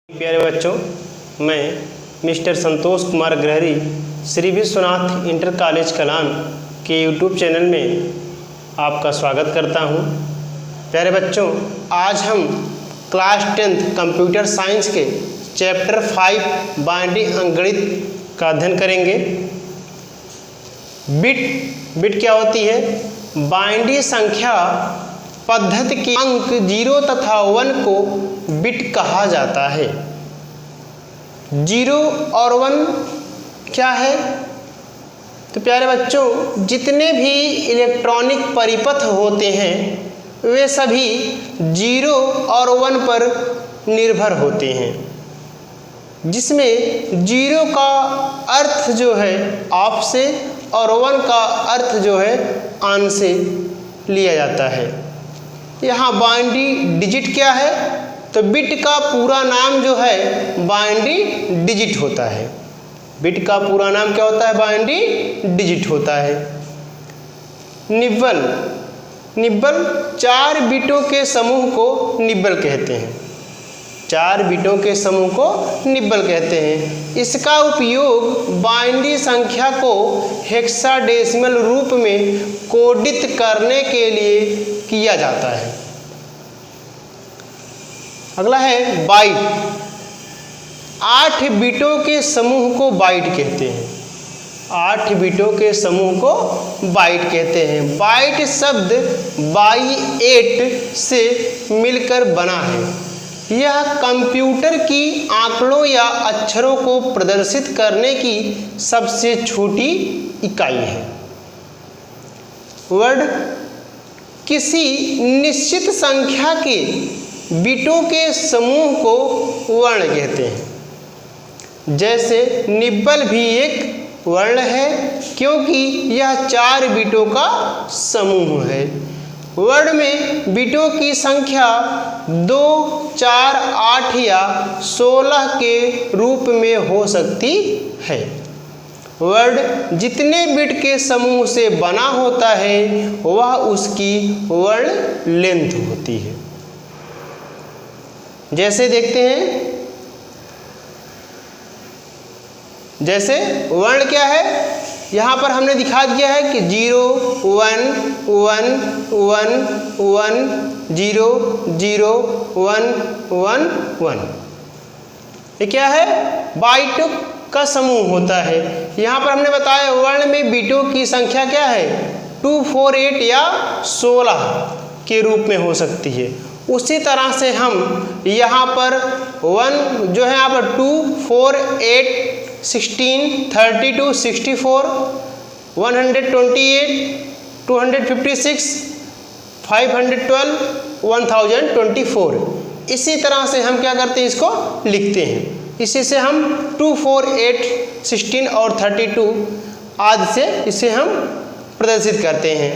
प्यारे बच्चों, मैं mister Santosh Kumar Agrahari Shri Vishwanath inter college Kalan के यूट्यूब चैनल में आपका स्वागत करता हूं। प्यारे बच्चों, आज हम क्लास 10th कंप्यूटर साइंस के चैप्टर 5 बाइनरी अंकगणित का अध्ययन करेंगे। बिट क्या होती है? बाइनरी संख्या पद्धति के अंक 0 तथा 1 को बिट कहा जाता है। 0 और 1 क्या है? तो प्यारे बच्चों, जितने भी इलेक्ट्रॉनिक परिपथ होते हैं वे सभी 0 और 1 पर निर्भर होते हैं, जिसमें 0 का अर्थ जो है ऑफ से और 1 का अर्थ जो है ऑन से लिया जाता है। यहाँ बाइनरी डिजिट क्या है? तो बिट का पूरा नाम जो है बाइनरी डिजिट होता है। बिट का पूरा नाम क्या होता है? बाइनरी डिजिट होता है। निब्बल 4 बिटों के समूह को निब्बल कहते हैं। 4 बिटों के समूह को निब्बल कहते हैं। इसका उपयोग बाइनरी संख्या को हेक्साडेसिमल रूप में कोडित करने के लिए किया जाता है। अगला है बाइट। 8 बिटों के समूह को बाइट कहते हैं। 8 बिटों के समूह को बाइट कहते हैं। बाइट शब्द बाई 8 से मिलकर बना है। यह कंप्यूटर की आंकड़ों या अक्षरों को प्रदर्शित करने की सबसे छोटी इकाई है। वर्ड किसी निश्चित संख्या के बिटों के समूह को वर्ण कहते हैं। जैसे निब्बल भी एक वर्ण है क्योंकि यह 4 बिटों का समूह है। वर्ण में बिटों की संख्या 2, 4, 8 या 16 के रूप में हो सकती है। वर्ड जितने बिट के समूह से बना होता है वह उसकी वर्ण लेंथ होती है। जैसे देखते हैं, जैसे वर्ण क्या है यहाँ पर हमने दिखा दिया है कि 0, 1, 1, 1, 1, 0, 0, 1, 1, 1। ये क्या है? बाइटों का समूह होता है। यहाँ पर हमने बताया वर्ण में बिटों की संख्या क्या है? 2, 4, 8 या 16 के रूप में हो सकती है। उसी तरह से हम यहाँ पर 1 जो है यहाँ पर 2, 4, 8, 16, 32, 64, 128, 256, 512, 1024। इसी तरह से हम क्या करते हैं? इसको लिखते हैं। इसी से हम 2, 4, 8, 16 और 32 आदि से इसे हम प्रदर्शित करते हैं।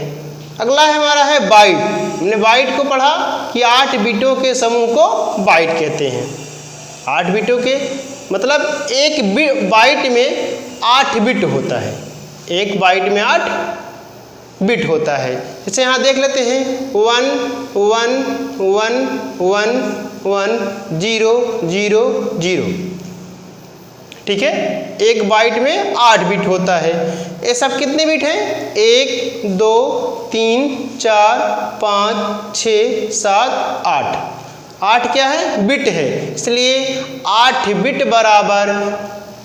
अगला है हमारा है बाइट। हमने बाइट को पढ़ा कि 8 बिटों के समूह को बाइट कहते हैं। 8 बिटों के मतलब एक बाइट में 8 बिट होता है। एक बाइट में 8 बिट होता है। जैसे यहाँ देख लेते हैं 1, 1, 1, 1, 1, 0, 0, 0। ठीक है, एक बाइट में 8 बिट होता है। ये सब कितने बिट हैं? 1, 2, 3, 4, 5, 6, 7, 8। 8 क्या है? बिट है। इसलिए 8 बिट बराबर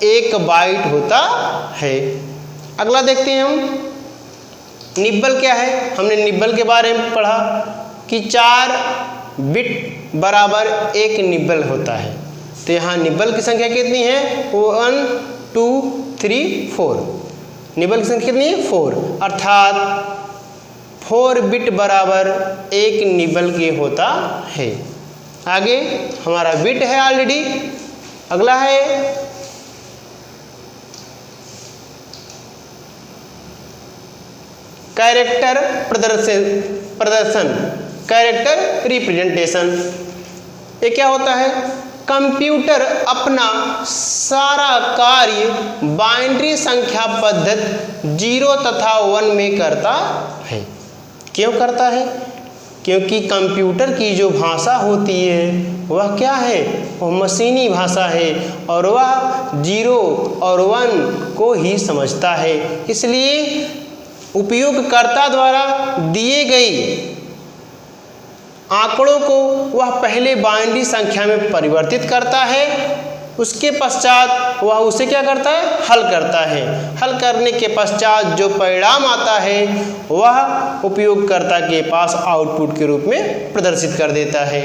1 बाइट होता है। अगला देखते हैं हम निब्बल क्या है। हमने निब्बल के बारे में पढ़ा कि 4 बिट बराबर 1 निब्बल होता है। तो यहाँ निब्बल की संख्या कितनी है? 1, 2, 3, 4। निब्बल की संख्या कितनी है? 4। अर्थात 4 बिट बराबर 1 निब्बल के होता है। आगे हमारा बिट है ऑलरेडी। अगला है कैरेक्टर प्रदर्शन, कैरेक्टर रिप्रेजेंटेशन। ये क्या होता है? कंप्यूटर अपना सारा कार्य बाइनरी संख्या पद्धति 0 तथा 1 में करता है। क्यों करता है? क्योंकि कंप्यूटर की जो भाषा होती है वह क्या है, वह मशीनी भाषा है और वह 0 और 1 को ही समझता है। इसलिए उपयोगकर्ता द्वारा दिए गए आंकड़ों को वह पहले बाइनरी संख्या में परिवर्तित करता है, उसके पश्चात वह उसे क्या करता है, हल करता है। हल करने के पश्चात जो परिणाम आता है वह उपयोगकर्ता के पास आउटपुट के रूप में प्रदर्शित कर देता है।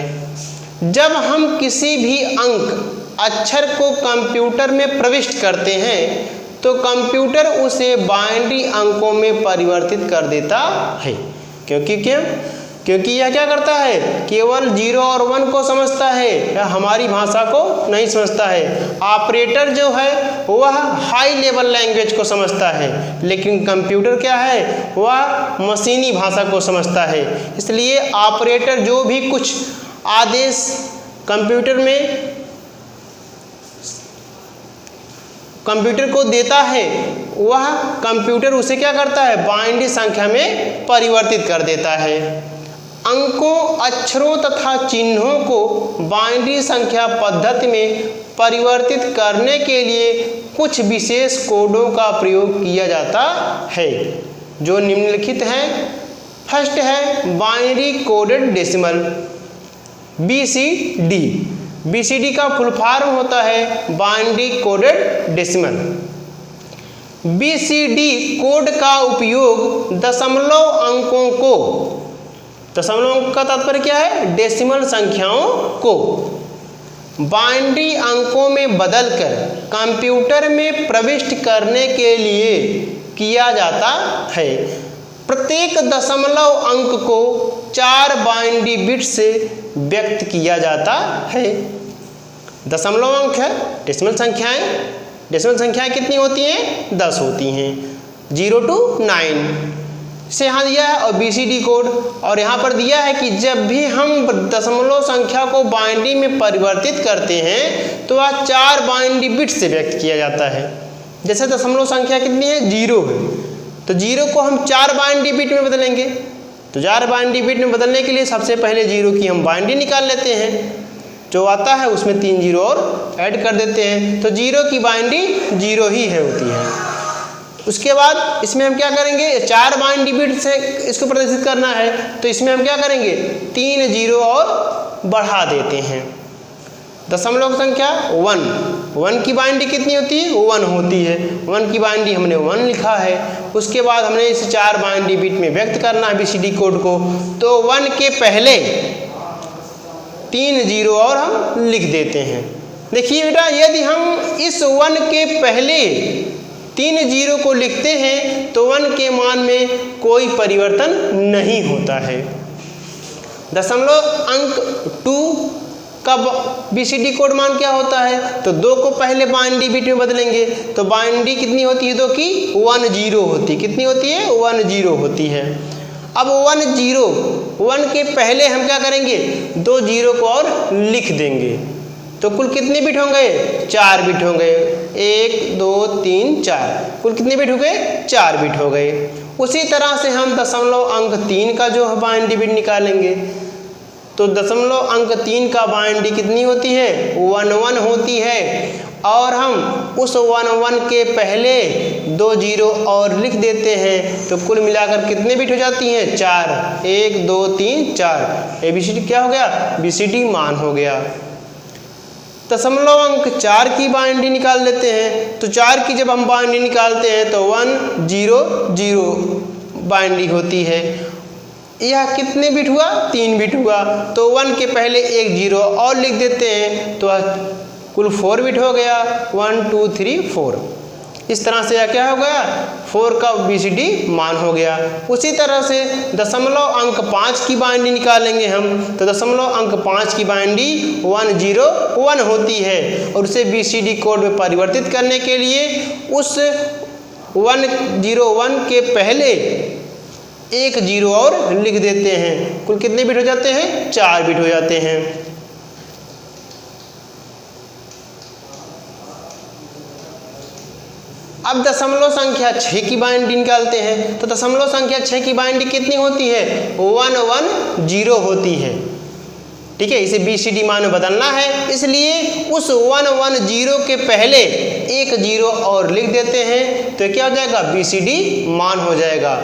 जब हम किसी भी अंक अक्षर को कंप्यूटर में प्रविष्ट करते हैं तो कंप्यूटर उसे बाइनरी अंकों में परिवर्तित कर देता है। क्योंकि यह क्या करता है, केवल 0 और 1 को समझता है, यह हमारी भाषा को नहीं समझता है। ऑपरेटर जो है वह हाई लेवल लैंग्वेज को समझता है, लेकिन कंप्यूटर क्या है, वह मशीनी भाषा को समझता है। इसलिए ऑपरेटर जो भी कुछ आदेश कंप्यूटर को देता है वह कंप्यूटर उसे क्या करता है, बाइनरी संख्या में परिवर्तित कर देता है। अंकों, अक्षरों तथा चिन्हों को बाइनरी संख्या पद्धति में परिवर्तित करने के लिए कुछ विशेष कोडों का प्रयोग किया जाता है जो निम्नलिखित हैं। फर्स्ट है binary coded decimal, BCD। BCD का फुल फॉर्म होता है binary coded decimal. BCD code का उपयोग दशमलव अंकों को, दशमलव अंक का तात्पर्य क्या है, डेसिमल संख्याओं को बाइनरी अंकों में बदलकर कंप्यूटर में प्रविष्ट करने के लिए किया जाता है। प्रत्येक दशमलव अंक को 4 बाइनरी बिट से व्यक्त किया जाता है। दशमलव अंक है, डेसिमल संख्याएं कितनी होती हैं, 10 होती हैं, 0 to 9 से यहाँ दिया है। और BCD कोड, और यहाँ पर दिया है कि जब भी हम दशमलव संख्या को बाइनरी में परिवर्तित करते हैं तो वह 4 बाइनरी बिट से व्यक्त किया जाता है। जैसे दशमलव संख्या कितनी है, 0 है, तो 0 को हम 4 बाइनरी बिट में बदलेंगे। तो 4 बाइनरी बिट में बदलने के लिए सबसे पहले 0 की हम बाइनरी निकाल लेते हैं, जो आता है उसमें 3 0 और ऐड कर देते हैं, तो 0 की बाइनरी 0 ही है होती है। उसके बाद इसमें हम क्या करेंगे, 4 बाइनरी बिट से इसको प्रदर्शित करना है, तो इसमें हम क्या करेंगे, 3 0 और बढ़ा देते हैं। दशमलव संख्या 1 की बाइनरी कितनी होती है, 1 होती है, 1 की बाइनरी हमने 1 लिखा है। उसके बाद हमने इसे 4 बाइनरी बिट में व्यक्त करना है BCD कोड को, तो 1 के पहले 3 0 और हम लिख देते हैं। देखिए बेटा, यदि हम इस 1 के पहले 3 0 को लिखते हैं तो 1 के मान में कोई परिवर्तन नहीं होता है। दशमलव अंक 2 का BCD कोड मान क्या होता है, तो 2 को पहले बाइनरी बिट में बदलेंगे, तो बाइनरी कितनी होती है, 2 की 1 0 होती, कितनी होती है, 1 0 होती है। अब 1 0, 1 के पहले हम क्या करेंगे, 2 0 को और लिख देंगे, तो कुल कितने बिट होंगे, 4 बिट होंगे। 1 2 3 4, कुल कितने बिट हो गए, 4 बिट हो गए। उसी तरह से हम दशमलव अंक 3 का जो बाइनरी बिट निकालेंगे, तो दशमलव अंक 3 का बाइनरी कितनी होती है, 1 1 होती है, और हम उस 1 1 के पहले 2 0 और लिख देते हैं, तो कुल मिलाकर कितने बिट हो जाती हैं, 4। 1 2 3 4, ABCD क्या हो गया, BCD मान हो गया। दशमलव अंक 4 की बाइनरी निकाल लेते हैं, तो 4 की जब हम बाइनरी निकालते हैं तो 1 0 0 बाइनरी होती है। यह कितने बिट हुआ, 3 बिट हुआ, तो 1 के पहले 1 0 और लिख देते हैं, तो कुल 4 बिट हो गया, 1 2 3 4। इस तरह से यह क्या हो गया, 4 का BCD मान हो गया। उसी तरह से दशमलव अंक 5 की बाइनरी निकालेंगे हम, तो दशमलव अंक 5 की बाइनरी 1 0 1 होती है, और उसे BCD कोड में परिवर्तित करने के लिए उस 1 0 1 के पहले 1 0 और लिख देते हैं। कुल कितने बिट हो जाते हैं, 4 बिट हो जाते हैं। अब दशमलव संख्या 6 की बाइनरी निकालते हैं। तो दशमलव संख्या 6 की बाइनरी कितनी होती है? 110 होती है। ठीक है, इसे BCD मान में बदलना है, इसलिए उस 110 के पहले एक 0 और लिख देते हैं तो क्या हो जाएगा? BCD मान हो जाएगा।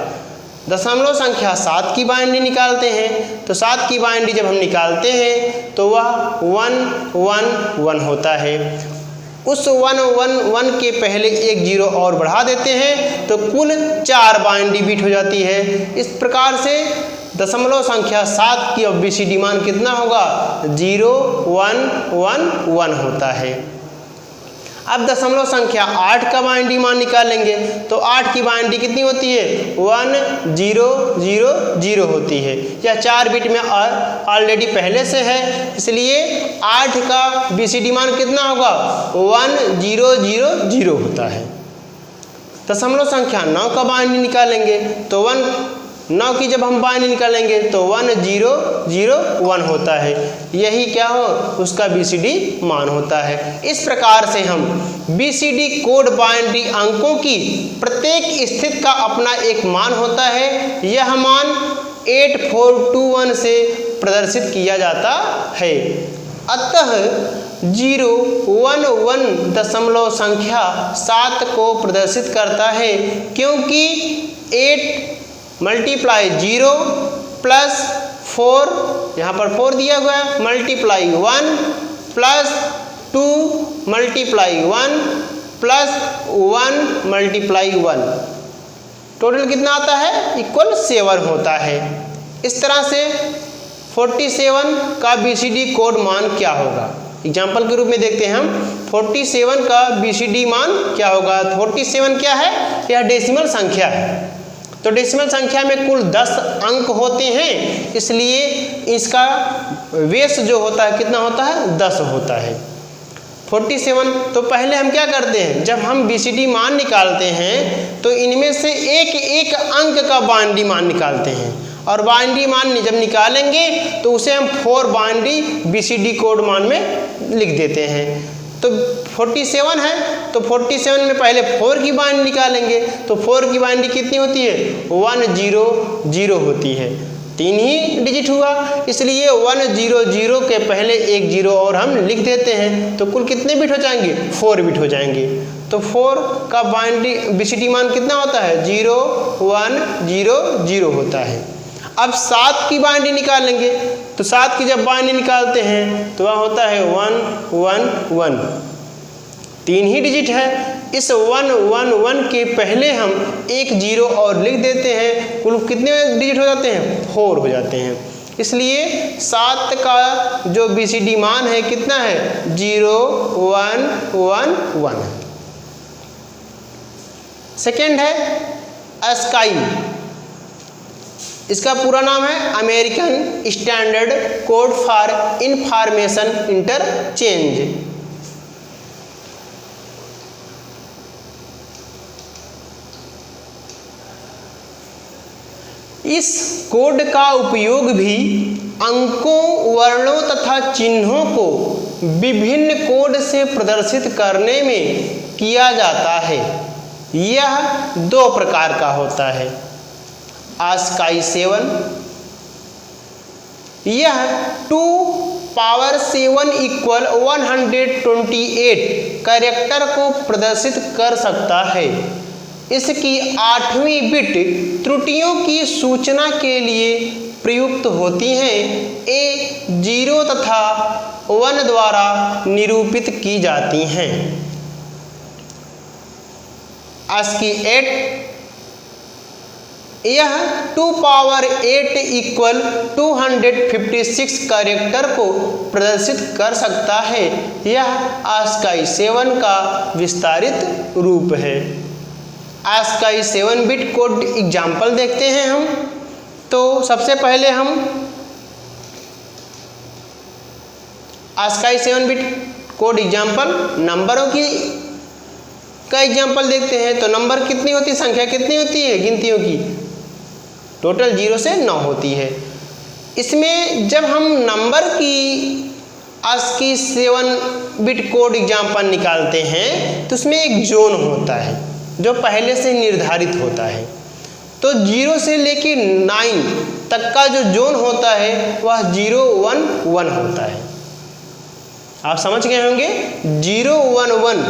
दशमलव संख्या 7 की बाइनरी निकालते हैं। तो 7 की बाइनरी जब हम निकालते हैं तो वह 111 होता है। उस 111 के पहले एक 0 और बढ़ा देते हैं तो कुल 4 बाइनरी बिट हो जाती है। इस प्रकार से दशमलव संख्या 7 की अब BCD मान कितना होगा? 0111 होता है। अब दशमलव संख्या 8 का बाइनरी मान निकालेंगे तो 8 की बाइनरी कितनी होती है? 1000 होती है। यह 4 बिट में ऑलरेडी पहले से है, इसलिए 8 का BCD मान कितना होगा? 1000 होता है। दशमलव संख्या 9 का बाइनरी निकालेंगे तो 9 की जब हम बाइनरी निकालेंगे तो 1001 होता है। यही क्या हो? उसका BCD मान होता है। इस प्रकार से हम BCD कोड बाइनरी अंकों की प्रत्येक स्थिति का अपना एक मान होता है। यह मान 8421 से प्रदर्शित किया जाता है। अतः 011 दशमलव संख्या 7 को प्रदर्शित करता है, क्योंकि 8 मल्टीप्लाई 0 प्लस 4, यहाँ पर 4 दिया हुआ है, multiply 1 plus 2 multiply 1 plus 1 multiply 1, total कितना आता है? इक्वल 7 होता है। इस तरह से 47 का BCD कोड मान क्या होगा? एग्जाम्पल के रूप में देखते हैं हम 47 का BCD मान क्या होगा। 47 क्या है? यह डेसिमल संख्या है। तो डेसिमल संख्या में कुल 10 अंक होते हैं, इसलिए इसका बेस जो होता है कितना होता है? 10 होता है। 47 तो पहले हम क्या करते हैं? जब हम BCD मान निकालते हैं तो इनमें से एक एक अंक का बाइनरी मान निकालते हैं, और बाइनरी मान जब निकालेंगे तो उसे हम 4 बाइनरी BCD कोड मान में लिख देते हैं। तो 47 है तो 47 में पहले 4 की बाइनरी निकालेंगे तो 4 की बाइनरी कितनी होती है? 100 होती है। 3 ही डिजिट हुआ, इसलिए 100 के पहले एक 0 और हम लिख देते हैं तो कुल कितने बिट हो जाएंगे? 4 बिट हो जाएंगे। तो 4 का बाइनरी BCD मान कितना होता है? 0100 होता है। अब 7 की बाइनरी निकालेंगे तो 7 की जब बाइनरी निकालते हैं तो वह होता है 111, 3 ही डिजिट है। इस 111 के पहले हम एक 0 और लिख देते हैं, कुल कितने डिजिट हो जाते हैं? 4 हो जाते हैं। इसलिए 7 का जो BCD मान है कितना है? 0111। सेकेंड है ASCII। इसका पूरा नाम है American standard code for information interchange. इस कोड का उपयोग भी अंकों, वर्णों तथा चिन्हों को विभिन्न कोड से प्रदर्शित करने में किया जाता है। यह 2 प्रकार का होता है। ASCII 7, यह 2⁻7 = 128 कैरेक्टर को प्रदर्शित कर सकता है। इसकी 8वीं बिट त्रुटियों की सूचना के लिए प्रयुक्त होती हैं। ए 0 तथा 1 द्वारा निरूपित की जाती हैं। ASCII 8, यह 2⁸ = 256 कैरेक्टर को प्रदर्शित कर सकता है। यह ASCII 7 का विस्तारित रूप है। ASCII 7 बिट कोड एग्जाम्पल देखते हैं हम। तो सबसे पहले हम ASCII 7 बिट कोड एग्जाम्पल नंबरों की का एग्जाम्पल देखते हैं। तो नंबर कितनी होती है? संख्या कितनी होती है गिनतियों की? टोटल 0 से 9 होती है। इसमें जब हम नंबर की ASCII 7 बिट कोड एग्जाम्पल निकालते हैं तो उसमें एक जोन होता है। जो पहले से निर्धारित होता है। तो 0 से लेके 9 तक का जो जोन होता है वह 0 1 1 होता है। आप समझ गए होंगे 0 1 1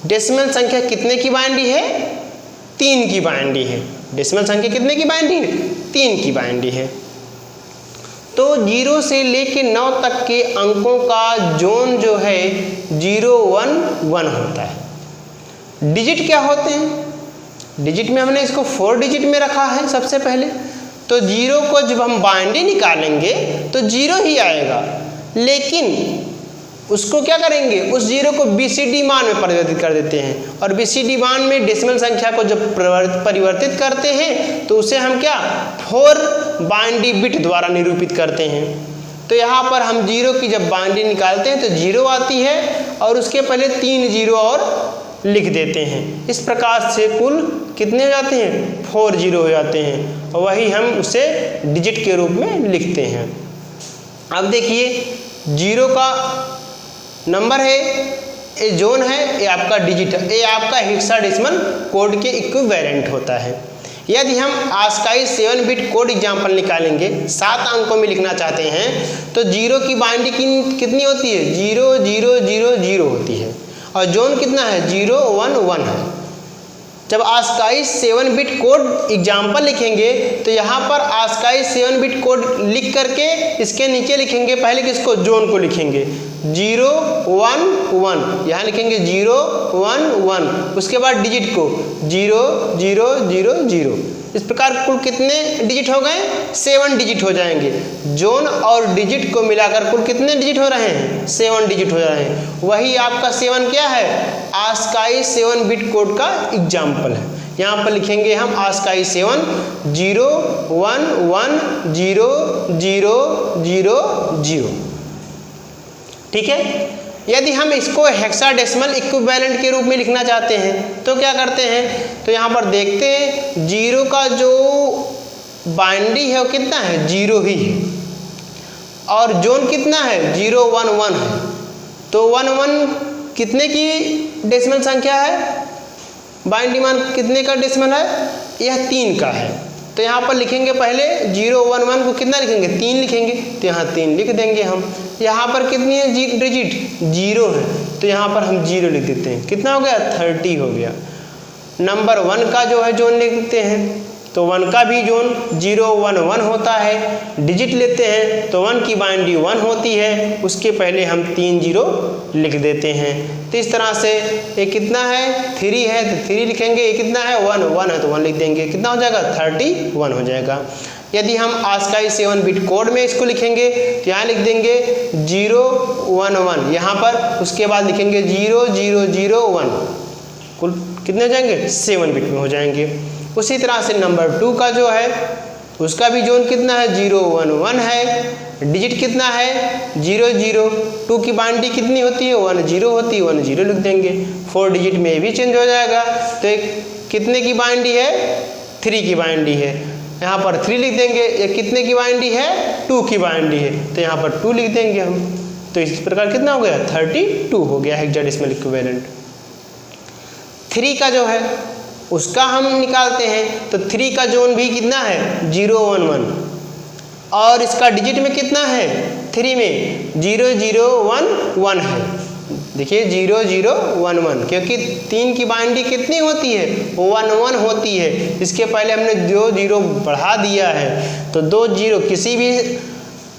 डेसिमल संख्या कितने की बाइनरी है? 3 की बाइनरी है। डेसिमल संख्या कितने की बाइनरी है? 3 की बाइनरी है। तो 0 से लेके 9 तक के अंकों का जोन जो है 0 1 1 होता है। डिजिट क्या होते हैं? डिजिट में हमने इसको 4 डिजिट में रखा है सबसे पहले। तो 0 को जब हम बाइनरी निकालेंगे तो 0 ही आएगा, लेकिन उसको क्या करेंगे, उस 0 को BCD मान में परिवर्तित कर देते हैं। और BCD मान में डेसिमल संख्या को जब परिवर्तित करते हैं तो उसे हम क्या 4 बाइनरी बिट द्वारा निरूपित करते हैं। तो यहाँ पर हम 0 की जब बाइनरी निकालते हैं तो 0 आती है और उसके पहले 3 0 और लिख देते हैं। इस प्रकार से कुल कितने हो जाते हैं? 4 0 हो जाते हैं, और वही हम उसे डिजिट के रूप में लिखते हैं। अब देखिए 0 का नंबर है, ये जोन है, ये आपका डिजिट है, ये आपका हेक्साडेसिमल कोड के इक्विवेलेंट होता है। यदि हम ASCII 7 बिट कोड एग्जाम्पल निकालेंगे, 7 अंकों में लिखना चाहते हैं, तो 0 की बाइनरी कितनी होती है? 0 0 0 0 होती है, और जोन कितना है? 0 1 1 है। जब ASCII 7 बिट कोड एग्जाम्पल लिखेंगे तो यहाँ पर ASCII 7 बिट कोड लिख करके इसके नीचे लिखेंगे, पहले किसको? जोन को लिखेंगे 0 1 1, यहाँ लिखेंगे 0 1 1, उसके बाद डिजिट को 0 0 0 0। इस प्रकार कुल कितने डिजिट हो गए? 7 डिजिट हो जाएंगे। जोन और डिजिट को मिलाकर कुल कितने डिजिट हो रहे हैं? 7 डिजिट हो रहे हैं। वही आपका 7 क्या है? ASCII 7 बिट कोड का एग्जाम्पल है। यहाँ पर लिखेंगे हम ASCII 7 0 1 1 0 0 0 0। ठीक है। यदि हम इसको हेक्साडेसिमल इक्विवेलेंट के रूप में लिखना चाहते हैं तो क्या करते हैं? तो यहाँ पर देखते हैं 0 का जो बाइनरी है वो कितना है? 0 ही है, और जोन कितना है? 0 1 1 है। तो 1 1 कितने की डेसिमल संख्या है? बाइनरी मान कितने का डेसिमल है? यह 3 का है। तो यहाँ पर लिखेंगे पहले 0 1 1 को कितना लिखेंगे? 3 लिखेंगे, तो यहाँ 3 लिख देंगे हम। यहाँ पर कितनी है डिजिट? 0 है, तो यहाँ पर हम 0 लिख देते हैं। कितना हो गया? 30 हो गया। नंबर 1 का जो है जोन लिखते हैं, तो 1 का भी जोन 0 1 1 होता है। डिजिट लेते हैं तो 1 की बाइनरी 1 होती है, उसके पहले हम 3 0 लिख देते हैं। तो इस तरह से ये कितना है? 3 है तो 3 लिखेंगे। ये कितना है? 1 1 है तो 1 लिख देंगे। कितना हो जाएगा? 31 हो जाएगा। यदि हम ASCII 7 बिट कोड में इसको लिखेंगे तो यहाँ लिख देंगे 0 1 1, यहाँ पर उसके बाद लिखेंगे 0 0 0 1। कुल कितने हो जाएंगे? 7 बिट में हो जाएंगे। उसी तरह से नंबर 2 का जो है उसका भी जोन कितना है? 0 1 1 है। डिजिट कितना है? 0 0। 2 की बाइनरी कितनी होती है? 1 0 होती है, 1 0 लिख देंगे। 4 डिजिट में भी चेंज हो जाएगा। तो कितने की बाइनरी है? 3 की बाइनरी है, यहाँ पर 3 लिख देंगे। ये कितने की बाइनरी है? 2 की बाइनरी है, तो यहाँ पर 2 लिख देंगे हम। तो इस प्रकार कितना हो गया? 32 हो गया हेक्साडेसिमल इक्विवेलेंट। 3 का जो है उसका हम निकालते हैं, तो 3 का जोन भी कितना है? 0 1 1, और इसका डिजिट में कितना है? 3 में 0 0 1 1 है। देखिए 0 0 1 1, क्योंकि 3 की बाइनरी कितनी होती है? 1 1 होती है। इसके पहले हमने 2 0 बढ़ा दिया है, तो 2 0 किसी भी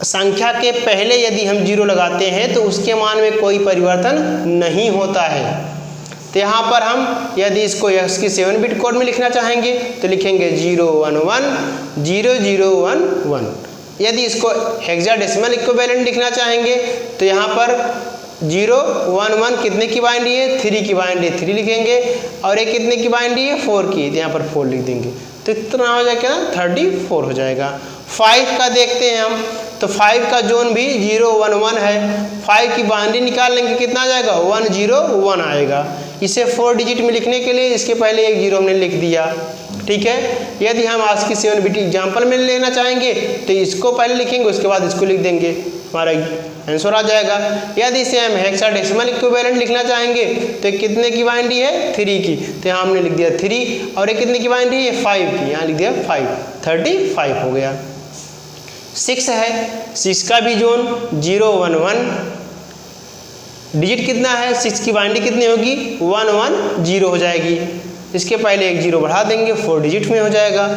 संख्या के पहले यदि हम 0 लगाते हैं तो उसके मान में कोई परिवर्तन नहीं होता है। तो यहाँ पर हम यदि इसको ASCII 7 बिट कोड में लिखना चाहेंगे तो लिखेंगे 0 1 1 0 0 1 1। यदि इसको हेक्साडेसिमल इक्विवेलेंट लिखना चाहेंगे तो यहाँ पर 0 1 1 कितने की बाइनरी है? 3 की बाइनरी 3 लिखेंगे, और ये कितने की बाइनरी है? 4 की, तो यहाँ पर 4 लिख देंगे। तो इतना हो जाएगा ना 34 हो जाएगा। 5 का देखते हैं हम, तो 5 का जोन भी 0 1 1 है। 5 की बाइनरी निकाल लेंगे, कितना आ जाएगा? 1 0 1 आएगा। इसे 4 डिजिट में लिखने के लिए इसके पहले एक 0 हमने लिख दिया। ठीक है। यदि हम ASCII 7 बिट एग्जाम्पल में लेना चाहेंगे तो इसको पहले लिखेंगे, उसके बाद इसको लिख देंगे, हमारा आंसर आ जाएगा। यदि इसे हम हेक्साडेसिमल इक्विवेलेंट लिखना चाहेंगे तो कितने की बाइनरी है, 3 की, तो यहाँ हमने लिख दिया 3, और ये कितने की बाइनरी है, 5 की, यहाँ लिख दिया 5, 35 हो गया। 6 है, 6 का भी जोन 0 1 1, डिजिट कितना है, 6 की बाइनरी कितनी होगी, 1 1 0 हो जाएगी। इसके पहले एक 0 बढ़ा देंगे, 4 डिजिट में हो जाएगा,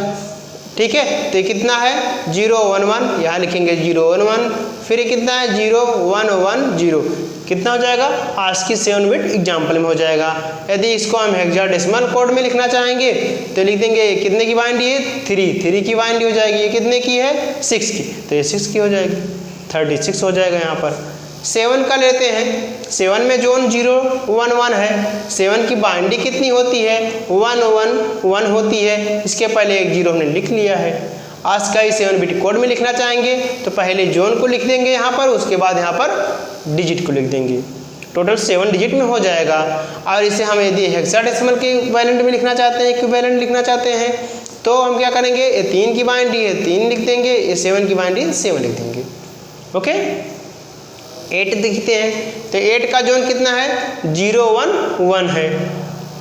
ठीक है। तो ये कितना है, 0 1 1, यहाँ लिखेंगे 0 1 1, फिर ये कितना है 0 1 1 0, कितना हो जाएगा, ASCII 7 बिट एग्जाम्पल में हो जाएगा। यदि इसको हम हेक्साडेसिमल कोड में लिखना चाहेंगे तो लिख देंगे ये कितने की बाइनरी है, 3 की बाइनरी हो जाएगी। ये कितने की है, 6 की, तो ये 6 की हो जाएगी, 36 हो जाएगा। यहाँ पर 7 का लेते हैं, 7 में जोन 0 1 1 है, 7 की बाइनरी कितनी होती है, 1 1 1 होती है। इसके पहले एक 0 हमने लिख लिया है। ASCII 7 बिट कोड में लिखना चाहेंगे तो पहले जोन को लिख देंगे यहाँ पर, उसके बाद यहाँ पर डिजिट को लिख देंगे, टोटल 7 डिजिट में हो जाएगा। और इसे हम यदि हेक्साडेसिमल के इक्विवेलेंट में लिखना चाहते हैं, इक्विवेलेंट लिखना चाहते हैं, तो हम क्या करेंगे, ये 3 की बाइनरी है 3 लिख देंगे, ये 7 की बाइनरी 7 लिख देंगे। ओके, 8 देखते हैं, तो 8 का जोन कितना है, 0 1 1 है,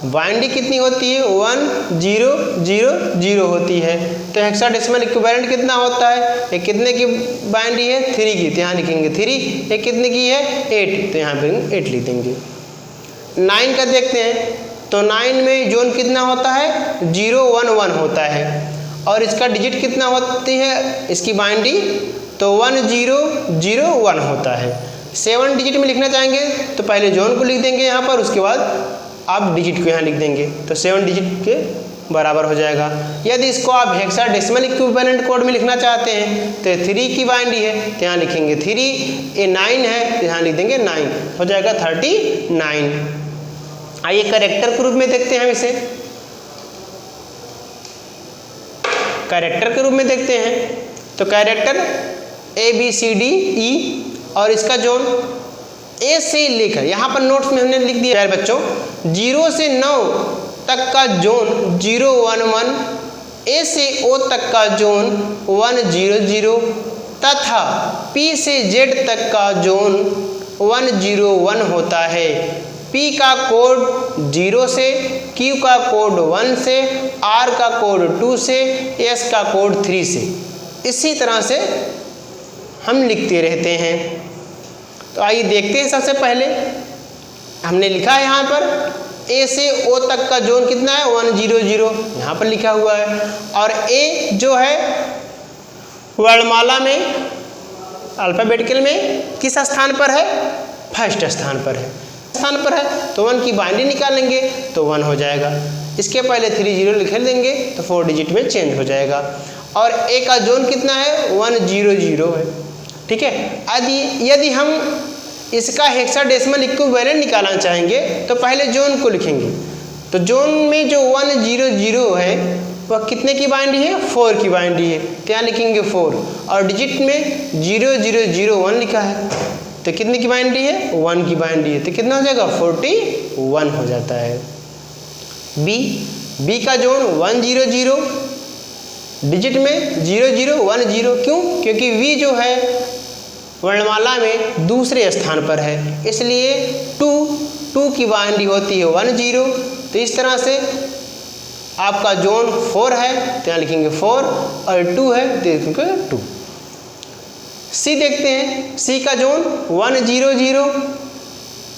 बाइनरी कितनी होती है, 1 0 0 0 होती है। तो हेक्साडेसिमल इक्विवेलेंट कितना होता है, ये कितने की बाइनरी है, 3 की, तो यहाँ लिखेंगे 3। ये कितने की है, 8, तो यहाँ पे 8 लिख देंगे। 9 का देखते हैं, तो 9 में जोन कितना होता है, 0 1 1 होता है, और इसका डिजिट कितना होती है, इसकी बाइनरी, तो 1 0 0 1 होता है। 7 डिजिट में लिखना चाहेंगे तो पहले जोन को लिख देंगे यहाँ पर, उसके बाद आप डिजिट को यहाँ लिख देंगे, तो 7 डिजिट के बराबर हो जाएगा। यदि इसको आप हेक्साडेसिमल इक्विवेलेंट कोड में लिखना चाहते हैं तो 3 की बाइनरी है, तो यहाँ लिखेंगे 3, ये 9 है, तो यहाँ लिख देंगे 9, हो जाएगा 39। आइए कैरेक्टर के रूप में देखते हैं, हम इसे कैरेक्टर के रूप में देखते हैं। तो कैरेक्टर ABCDE, और इसका जोन A से लेकर, यहाँ पर नोट्स में हमने लिख दिया है बच्चों, 0 से 9 तक का जोन 0 1 1, A से O तक का जोन 1 0 0, तथा P से Z तक का जोन 1 0 1 होता है। P का कोड 0 से, Q का कोड 1 से, R का कोड 2 से, S का कोड 3 से। इसी तरह से हम लिखते रहते हैं। तो आइए देखते हैं। सबसे पहले हमने लिखा है यहाँ पर A से O तक का जोन कितना है, 1 0 0, यहाँ पर लिखा हुआ है। और A जो है वर्णमाला में, अल्फ़ाबेटिकल में किस स्थान पर है, फर्स्ट स्थान पर है, तो 1 की बाइनरी निकालेंगे तो 1 हो जाएगा। इसके पहले 3 0 लिख देंगे तो 4 डिजिट में चेंज हो जाएगा। और A का जोन कितना है, 1 0 0 है, ठीक है। यदि हम इसका हेक्साडेसिमल इक्विवेलेंट निकालना चाहेंगे तो पहले जोन को लिखेंगे। तो जोन में जो 1 0 0 है वह कितने की बाइनरी है, 4 की बाइनरी है, तो यहाँ लिखेंगे 4। और डिजिट में 0 0 0 1 लिखा है, तो कितने की बाइनरी है, 1 की बाइनरी है, तो कितना हो जाएगा, 41 हो जाता है। बी का जोन 1 0 0, डिजिट में 0 0 1 0, क्यों, क्योंकि V जो है वर्णमाला में दूसरे स्थान पर है, इसलिए 2 की बाइनरी होती है 1 0। तो इस तरह से आपका जोन 4 है तो यहाँ लिखेंगे 4, और 2 है तो लिखेंगे 2। C देखते हैं, C का जोन 1 0 0,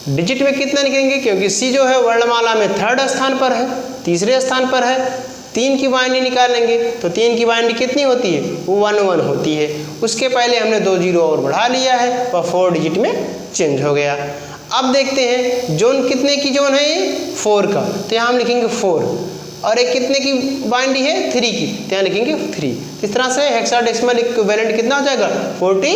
डिजिट में कितना लिखेंगे, क्योंकि C जो है वर्णमाला में 3rd स्थान पर है, तीसरे स्थान पर है। 3 की बाइनरी निकालेंगे तो 3 की बाइनरी कितनी होती है, 1 1 होती है। उसके पहले हमने 2 0 और बढ़ा लिया है, वह 4 डिजिट में चेंज हो गया। अब देखते हैं जोन कितने की जोन है, ये 4 का, तो यहाँ हम लिखेंगे 4। और एक कितने की बाइनरी है, 3 की, तो यहाँ लिखेंगे 3। इस तरह से हेक्साडेसिमल इक्विवेलेंट कितना हो जाएगा, 40।